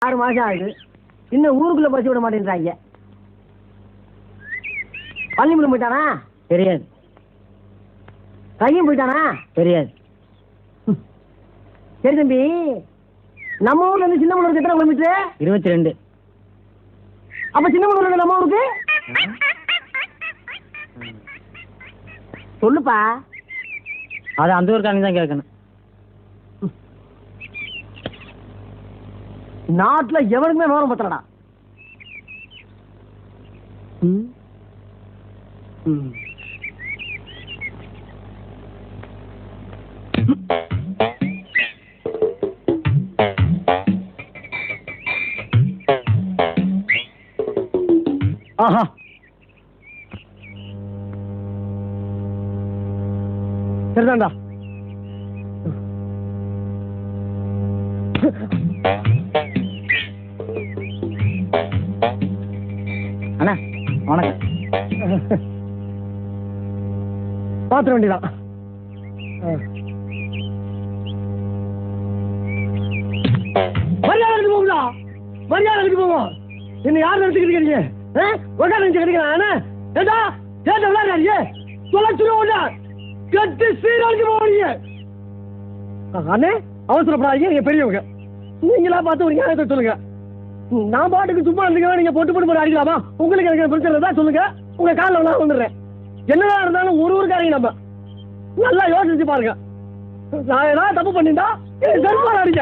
6 மாசம் ஆகுது, இன்னும் ஊருக்குள்ள பசி விட மாட்டேன்றாங்க. பள்ளிமுலம் போயிட்டானா? தெரியாது. கையும் போயிட்டானா? தெரியாது. சரி தம்பி, நம்ம ஊர்ல இருந்து சின்னமனூருக்கு எத்தனை கிலோமீட்டர்? 22. அப்ப சின்னமனூர்ல நம்ம ஊருக்கு சொல்லுப்பா. அது அந்த ஊருக்காரங்க தான் கேட்கணும். நாட்டுல எவனுக்குமே விவரம் பத்தலடா. ஆஹா, சரிதான்டா. அண்ணா வணக்கம். பாத்திர வேண்டியதான். மரியாதை போகுதா? மரியாதை போவோம். என்ன யார் நினைச்சுக்கிறீங்க? கிடைக்கிறான் அவசரப்படாதீங்க, பெரியவங்க. நீங்களா பார்த்து ஒரு நியாயத்தை சொல்லுங்க. நான் பாட்டுக்கு சும்மா இருந்துக்க, நீங்க பொட்டு போட்டு அடிக்கலாமா? உங்களுக்கு எனக்கு பிரச்சனை தான் சொல்லுங்க, உங்க காலில் நான் வந்துடுறேன். என்னதான் இருந்தாலும் ஒரு ஊருக்காரங்க நம்ம நல்லா யோசிச்சு பாருங்க. நான் ஏதாவது தப்பு பண்ணிட்டா அடிக்க